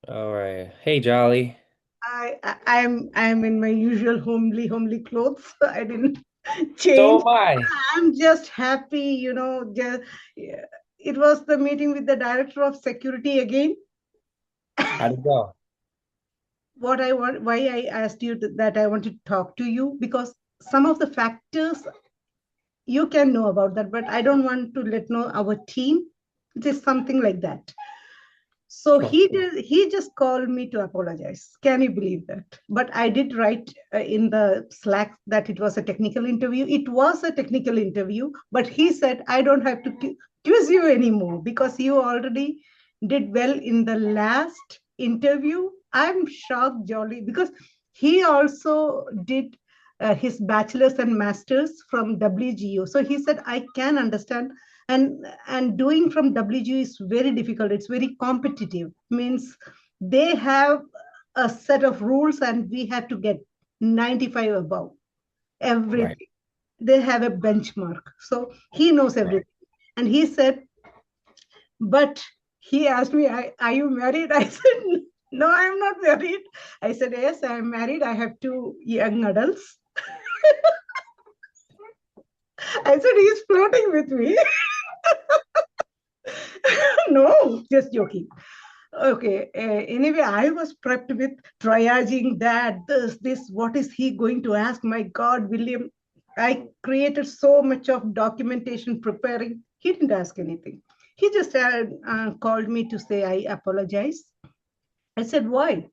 All right. Hey, Jolly. I'm in my usual homely clothes. I didn't So change. am I. I'm just happy, yeah, it was the meeting with the director of security again. How'd it go? What I want, why I asked you that I want to talk to you, because some of the factors you can know about that, but I don't want to let know our team. It is something like that. So Sure. he just called me to apologize. Can you believe that? But I did write in the Slack that it was a technical interview. It was a technical interview, but he said, I don't have to quiz you anymore because you already did well in the last interview. I'm shocked, Jolly, because he also did his bachelor's and master's from WGU. So he said, I can understand, and doing from WG is very difficult. It's very competitive. Means they have a set of rules and we have to get 95 above Right. everything. They have a benchmark. So he knows Right. everything. And he said, but he asked me, are you married? I said, no, I'm not married. I said, yes, I'm married. I have two young adults. I said, he's flirting with me. No, just joking. Okay. Anyway, I was prepped with triaging that, this, what is he going to ask? My God, William, I created so much of documentation preparing. He didn't ask anything. He just called me to say, I apologize. I said, why?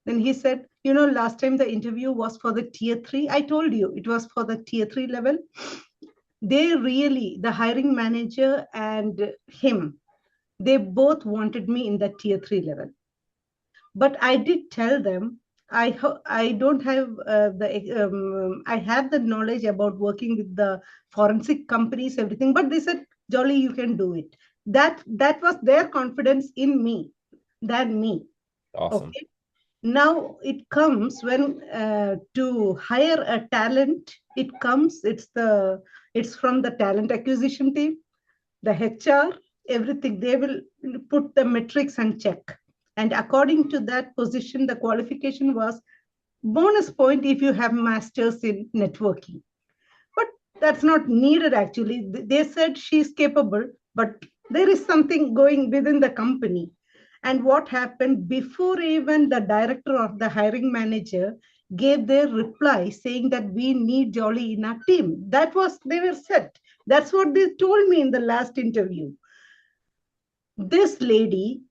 Then he said, last time the interview was for the tier three. I told you it was for the tier three level. They really, the hiring manager and him, they both wanted me in the tier three level. But I did tell them I don't have the I have the knowledge about working with the forensic companies, everything. But they said, Jolly, you can do it. That was their confidence in me than me. Awesome. Okay. Now it comes when to hire a talent. It's from the talent acquisition team, the HR, everything. They will put the metrics and check. And according to that position, the qualification was bonus point if you have masters in networking. But that's not needed actually. They said she's capable, but there is something going within the company. And what happened before even the director or the hiring manager gave their reply saying that we need Jolly in our team. That was, they were set. That's what they told me in the last interview. This lady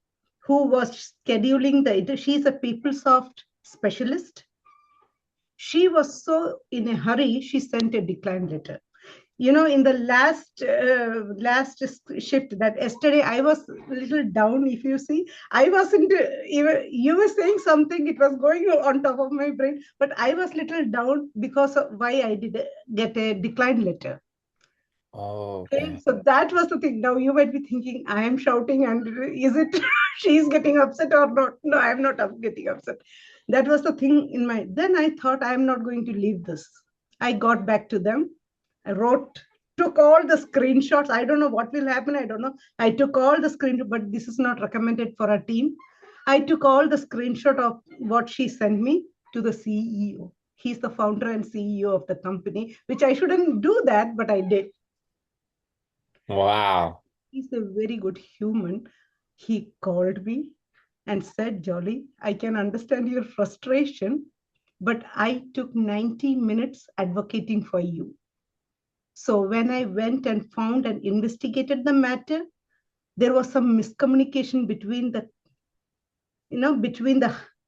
who was scheduling she's a PeopleSoft specialist. She was so in a hurry, she sent a decline letter. In the last shift, that yesterday I was a little down. If you see, I wasn't even, you were saying something, it was going on top of my brain, but I was little down because of why I did get a decline letter. Oh, Okay, okay. so that was the thing. Now you might be thinking, I am shouting, and is it she's getting upset or not? No, I'm not getting upset. That was the thing in my. Then I thought I am not going to leave this. I got back to them. I wrote, took all the screenshots. I don't know what will happen. I don't know. I took all the screen, but this is not recommended for a team. I took all the screenshot of what she sent me to the CEO. He's the founder and CEO of the company, which I shouldn't do that, but I did. Wow. He's a very good human. He called me and said, Jolly, I can understand your frustration, but I took 90 minutes advocating for you. So when I went and found and investigated the matter, there was some miscommunication between the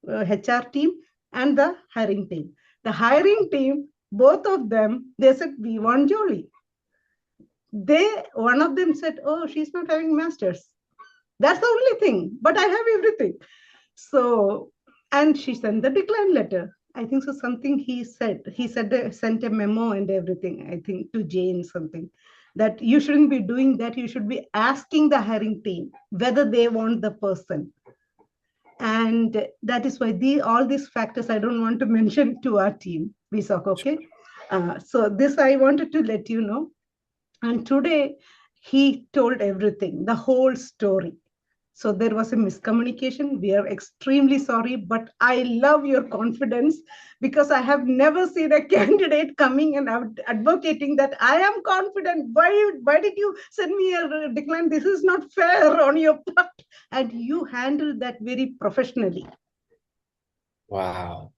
HR team and the hiring team. The hiring team, both of them, they said, we want Jolie. One of them said, oh, she's not having masters. That's the only thing, but I have everything. So, and she sent the decline letter. I think so. Something he said, sent a memo and everything. I think to Jane something that you shouldn't be doing that. You should be asking the hiring team whether they want the person, and that is why all these factors I don't want to mention to our team. VSOC, okay. So this I wanted to let you know. And today he told everything, the whole story. So there was a miscommunication. We are extremely sorry, but I love your confidence because I have never seen a candidate coming and advocating that I am confident. Why did you send me a decline? This is not fair on your part. And you handled that very professionally. Wow.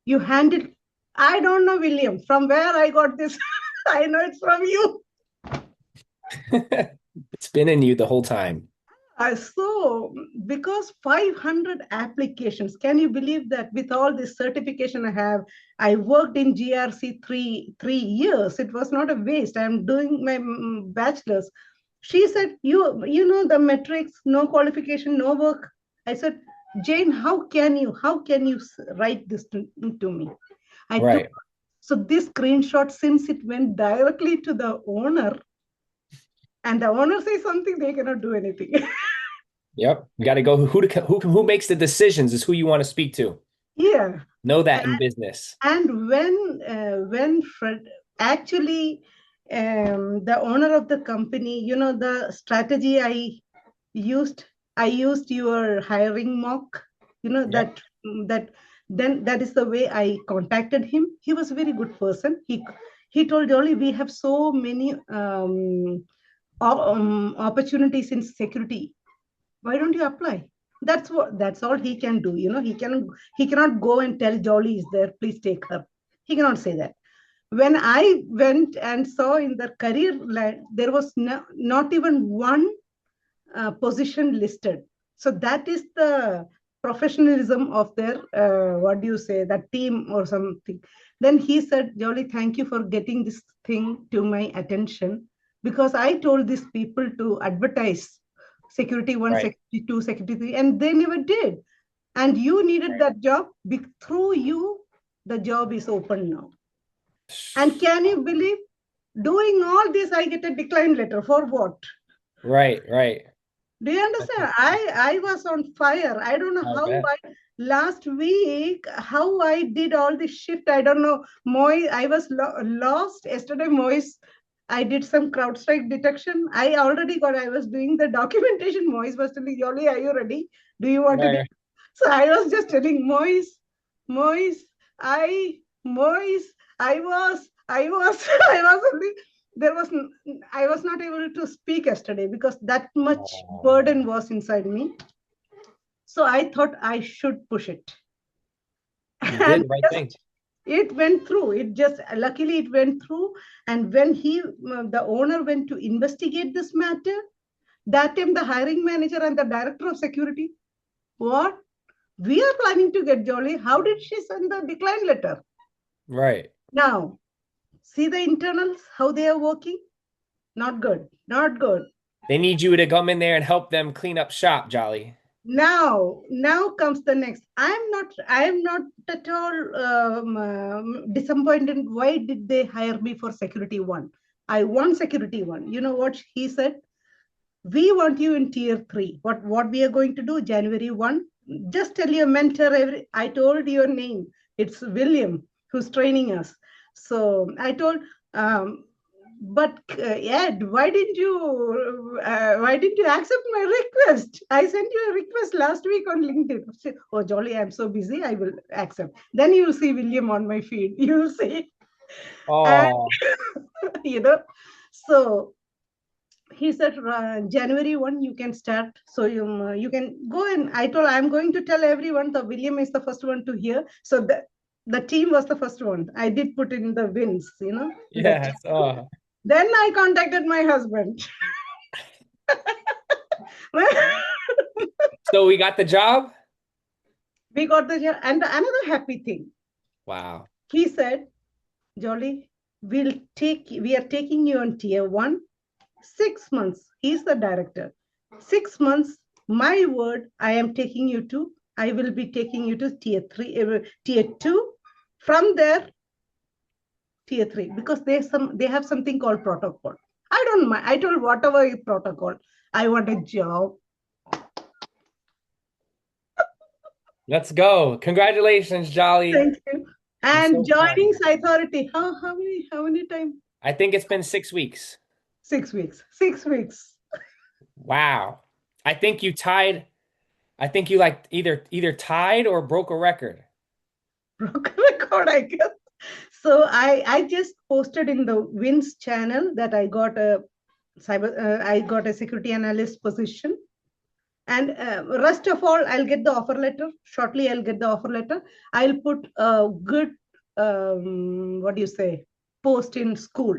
You handled, I don't know, William, from where I got this. I know it's from you. It's been in you the whole time. So, because 500 applications, can you believe that with all this certification I have, I worked in GRC three years. It was not a waste. I'm doing my bachelor's. She said, you know the metrics, no qualification, no work. I said, Jane, how can you write this to me? I took, Right. so this screenshot, since it went directly to the owner, and the owner says something, they cannot do anything. Yep. You got to go. Who makes the decisions is who you want to speak to. Yeah. Know that in business. And when Fred actually, the owner of the company, you know, the strategy used, I used your hiring mock, you know, Yep. that is the way I contacted him. He was a very good person. He told Jolly, we have so many opportunities in security. Why don't you apply? That's all he can do. You know, he cannot go and tell Jolly is there, please take her. He cannot say that. When I went and saw in the career line, there was not even one position listed. So that is the professionalism of their what do you say, that team or something. Then he said, Jolly, thank you for getting this thing to my attention, because I told these people to advertise security 1, Right. security 2, security 3, and they never did. And you needed Right. that job. Through you, the job is open now. And can you believe, doing all this, I get a decline letter for what? Right. Right. Do you understand? I was on fire. I don't know I how bet. last week, how I did all this shift. I don't know. I was lost yesterday. I did some CrowdStrike detection. I was doing the documentation. Moise was telling, Yoli, are you ready? Do you want to do? Right. So I was just telling Moise, Moise, I was only, there was, I was not able to speak yesterday because that much Oh, burden was inside me. So I thought I should push it. you did And the right thing. just it went through. It just, luckily it went through. And when the owner went to investigate this matter, that time the hiring manager and the director of security, what? We are planning to get Jolly. How did she send the decline letter? Right. Now, see the internals, how they are working? Not good. Not good. They need you to come in there and help them clean up shop, Jolly. Now comes the next. I am not at all disappointed. Why did they hire me for security 1? I want security 1. You know what he said? We want you in tier 3. What we are going to do January 1? Just tell your mentor. I told your name. It's William who's training us. So I told, um, but Ed, why didn't you accept my request? I sent you a request last week on LinkedIn. Say, oh, Jolly, I'm so busy. I will accept. Then you will see William on my feed. You will see, and Oh, you know. So he said, January 1 you can start, so you can go. And I told, I'm going to tell everyone the William is the first one to hear. So the team was the first one. I did put in the wins, you know, in the yes. team. Then I contacted my husband. So we got the job? We got the job. And another happy thing, Wow. he said, Jolly, we are taking you on tier 1, 6 months. He's the director. 6 months, my word, I will be taking you to tier 3, tier 2. From there, tier 3, because they have something called protocol. I don't mind. I told, whatever is protocol, I want a job. Let's go. Congratulations, Jolly. Thank you. I'm And so proud of joining you. authority, how many times? I think it's been 6 weeks. 6 weeks. 6 weeks. Wow. I think you tied. I think you like either tied or broke a record. Broken record, I guess. So I just posted in the Wins channel that I got a security analyst position. And rest of all, I'll get the offer letter. Shortly, I'll get the offer letter. I'll put a good, what do you say, post in school.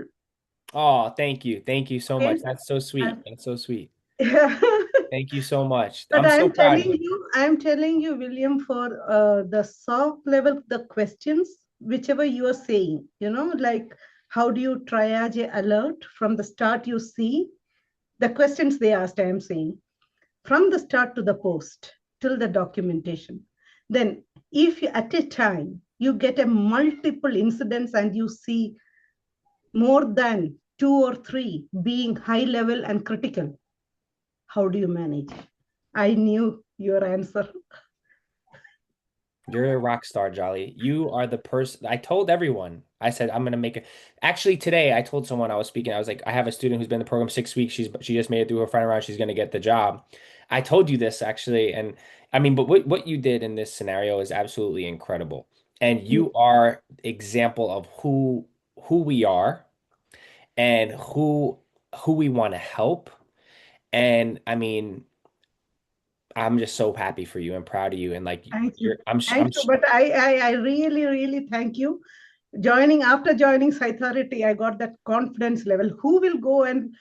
Oh, thank you. Thank you so Okay. much. That's so sweet. That's so sweet. Yeah. Thank you so much. But I'm so proud of you. I'm telling you, William, for the soft level, the questions, whichever you are saying, like how do you triage a alert from the start you see, the questions they asked, I am saying, from the start to the post till the documentation. Then if you, at a time you get a multiple incidents and you see more than two or three being high level and critical, how do you manage? I knew your answer. You're a rock star, Jolly. You are the person. I told everyone. I said I'm gonna make it. Actually, today I told someone I was speaking. I was like, I have a student who's been in the program 6 weeks. She just made it through her final round. She's gonna get the job. I told you this actually, and I mean, but what you did in this scenario is absolutely incredible. And you are example of who we are and who we want to help. And I mean, I'm just so happy for you and proud of you. And like Thank you. you're, I'm, Thank you. But I really, really thank you. After joining Cybersecurity, I got that confidence level. Who will go and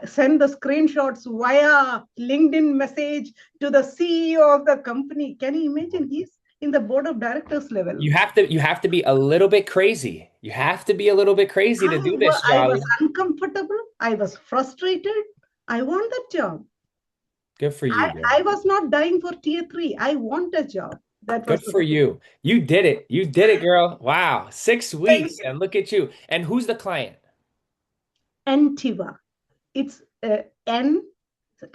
send the screenshots via LinkedIn message to the CEO of the company? Can you imagine? He's in the board of directors level. you have to be a little bit crazy. You have to be a little bit crazy to do this, I was Jolly. uncomfortable. I was frustrated. I want that job. Good for you, girl. I was not dying for tier three. I want a job. That Good was the for thing. you. You did it. You did it, girl. Wow. six Thank weeks. you. And look at you. And who's the client? Antiva. It's N,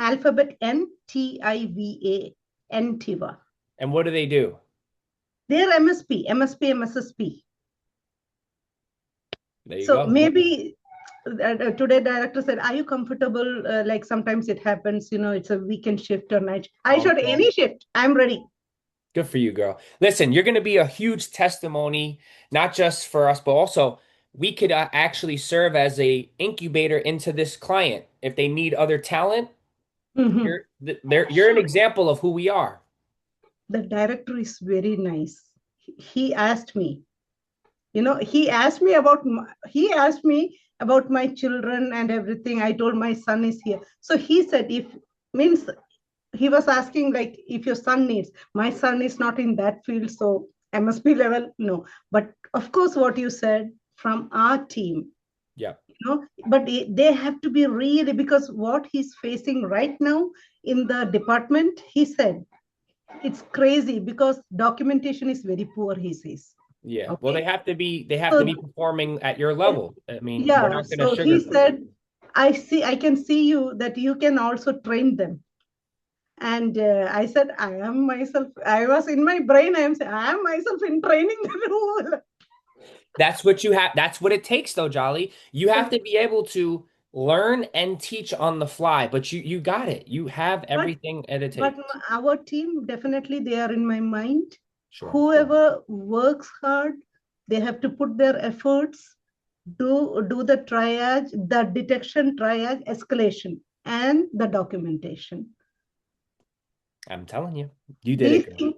alphabet Ntiva. Antiva. And what do they do? They're MSP, MSSP. There you So go. maybe today director said, are you comfortable? Like sometimes it happens, it's a weekend shift or night. I Oh, showed no. any shift. I'm ready. Good for you, girl. Listen, you're going to be a huge testimony, not just for us, but also we could actually serve as a incubator into this client. If they need other talent, Mhm. you're an Sure. example of who we are. The director is very nice. He asked me, he asked me about my children and everything. I told my son is here. So he said, if means he was asking like if your son needs, my son is not in that field, so MSP level, no. But of course, what you said from our team, Yeah. but they have to be really, because what he's facing right now in the department, he said it's crazy because documentation is very poor, he says. Yeah. Well, Okay. they have to So be performing at your level. I mean, we're yeah, not going to so he sugarcoat it. said, I can see you that you can also train them. And I said, I am myself. I was in my brain, I am myself in training the rule. That's what you have. That's what it takes, though, Jolly. You have to be able to learn and teach on the fly, but you got it. You have But everything that it but takes. our team, definitely they are in my mind. Sure. Whoever works hard, they have to put their efforts, do the triage, the detection, triage, escalation, and the documentation. I'm telling you, you did These it, girl. things,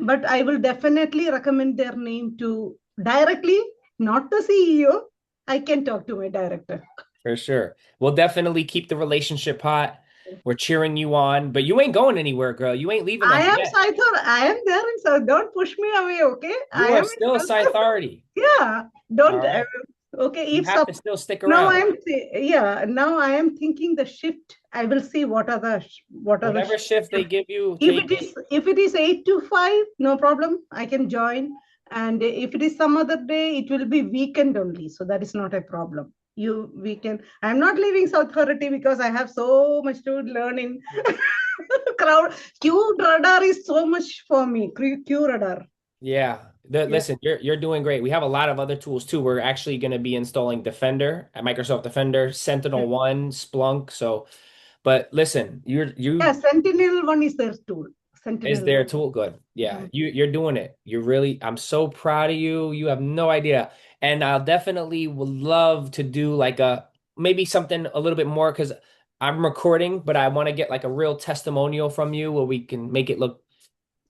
but I will definitely recommend their name to directly, not the CEO. I can talk to my director. For sure. We'll definitely keep the relationship hot. We're cheering you on, but you ain't going anywhere, girl. You ain't leaving I us am yet. Saithor. I am there in South. Don't push me away, okay? I You are am in still a South. Sci Authority. Yeah, All don't. right. Okay, You if have so, to still stick now around. now I am thinking the shift. I will see what are the Whatever shift they give you, take it. if it is 8 to 5, no problem. I can join. And if it is some other day, it will be weekend only. So that is not a problem. We can. I'm not leaving South Authority because I have so much to learn in crowd. Q radar is so much for me. Q radar. Yeah. Yeah. Listen, you're doing great. We have a lot of other tools too. We're actually going to be installing Defender at Microsoft Defender, Sentinel One, Splunk. So But listen, Yeah, you Sentinel one is their tool. is Sentinel there one. tool good. Yeah, Mhm. you're doing it. You're really, I'm so proud of you. You have no idea. And I'll definitely would love to do like a maybe something a little bit more because I'm recording, but I want to get like a real testimonial from you where we can make it look,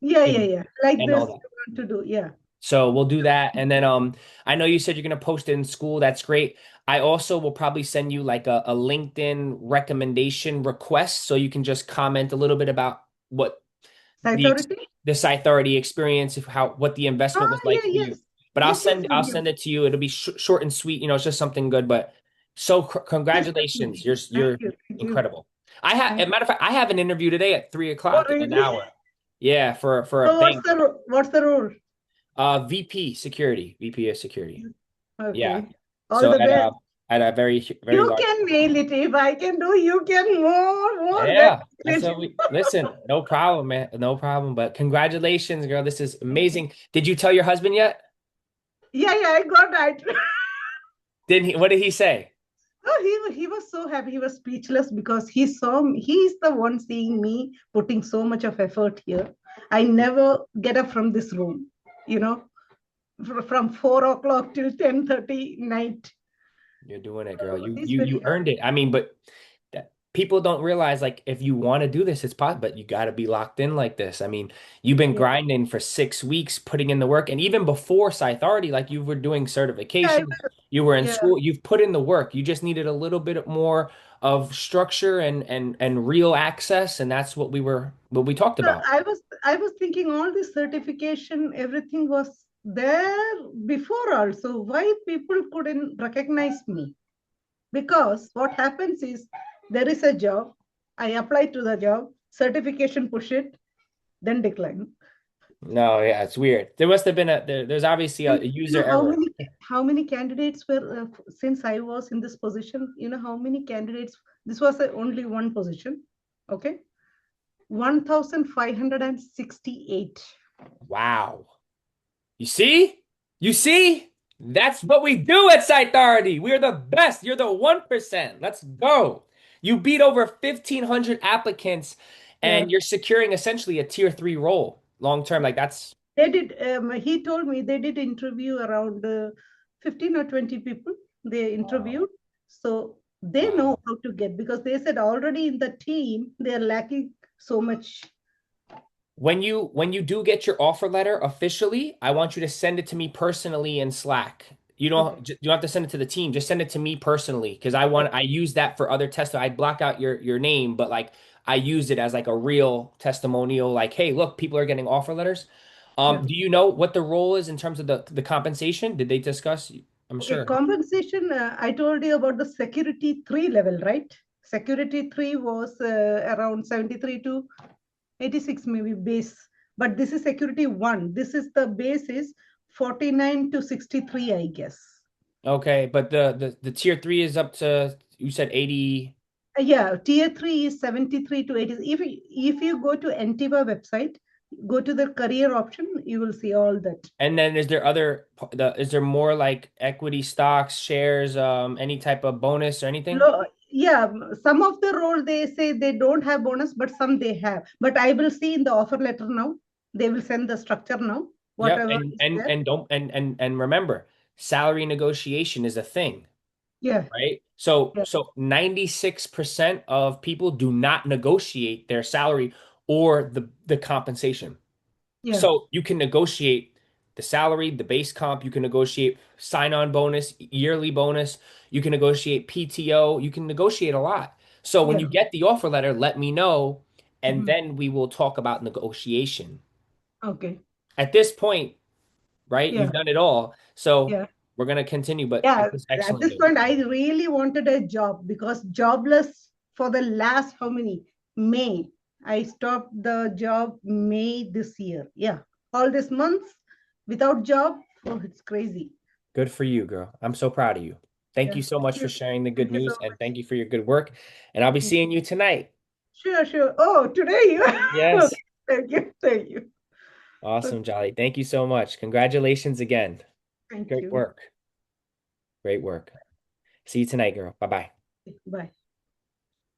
Yeah, you yeah, know, yeah. Like and all this, that. you want to do. Yeah. So we'll do that. And then I know you said you're gonna post it in school. That's great. I also will probably send you like a LinkedIn recommendation request so you can just comment a little bit about what Site the ex- authority? the Authority experience of how what the investment Ah, was like yeah, for you. yes. But Yes, yes, I'll yes. send it to you. It'll be short and sweet. It's just something good. But so Yes, congratulations. definitely. Thank You're you. Thank you. incredible. I have, as Thank a you. matter of fact, I have an interview today at 3 o'clock Oh, in an really? hour. Yeah, for a So bank. what's the rule? VP security, VP of security. Yeah. Okay. All So the best. at a very You large. can nail it. If I can do, you can more than Yeah, that's it. what we listen. No problem, man. No problem. But congratulations, girl. This is Thank you. amazing. Did you tell your husband yet? Yeah, yeah, I got that. Didn't he? What did he say? He was so happy. He was speechless because he saw me. He's the one seeing me putting so much of effort here. I never get up from this room, you know, from 4 o'clock till 10:30 night. You're doing it, girl. So he's You very earned happy. it. I mean, but people don't realize like if you want to do this, it's possible, but you got to be locked in like this. I mean, you've been Yeah. grinding for 6 weeks, putting in the work, and even before Authority, like you were doing Yeah, certifications, you were in yeah. school, you've put in the work. You just needed a little bit more of structure and real access, and that's what we talked So about. I was thinking all this certification, everything was there before also. Why people couldn't recognize me? Because what happens is there is a job, I apply to the job, certification push it, then decline. No, yeah, it's weird. There must have been there's obviously a And you user know error. how many candidates were since I was in this position? You know how many candidates? This was only one position. Okay, 1,568. Wow. You see? You see? That's what we do at Authority. We're the best. You're the 1%. Let's go. You beat over 1,500 applicants Yeah. and you're securing essentially a tier 3 role long term. Like that's They did, he told me they did interview around 15 or 20 people. They wow. interviewed. So they know Wow. how to get because they said already in the team, they're lacking so much. When you do get your offer letter officially, I want you to send it to me personally in Slack. Okay. You don't have to send it to the team. Just send it to me personally because I use that for other tests. I block out your name, but like I use it as like a real testimonial. Like, hey, look, people are getting offer letters. Yeah. Do you know what the role is in terms of the compensation? Did they discuss? I'm Okay. sure. Compensation, I told you about the security 3 level, right? Security 3 was around 73 to 86 maybe base. But this is security 1. This is the base is 49 to 63, I guess. Okay, but the tier 3 is up to you said 80. Yeah, tier 3 is 73 to 80. If you go to Antiva website, go to the career option, you will see all that. And then is there is there more like equity stocks, shares, any type of bonus or anything? Yeah, some of the role they say they don't have bonus, but some they have. But I will see in the offer letter now. They will send the structure now, Yep. whatever is there. And don't and remember, salary negotiation is a thing, Yeah, right? yeah, So 96% of people do not negotiate their salary or the compensation. yeah, So you can negotiate the salary, the base comp, you can negotiate sign-on bonus, yearly bonus, you can negotiate PTO, you can negotiate a lot. So when yeah. you get the offer letter, let me know, and Mhm. then we will talk about negotiation. Okay. At this point, right, Yeah, you've done it all. So yeah. we're gonna continue, but Yeah, this is at excellent this news. point, I really wanted a job because jobless for the last how many? May. I stopped the job May this year. Yeah, all these months without job. Oh, it's crazy. Good for you, girl. I'm so proud of you. Thank Yeah, you so thank much for you. sharing the good Thank you so news and much. thank you for your good work. And I'll be Thank you. seeing you tonight. Sure, sure. Oh, today you. Okay. Yes. Thank you. Thank you. Okay. Awesome, Jolly. Thank you so much. Congratulations again. Thank Great you. work. Great work. See you tonight, girl. Bye bye. Bye.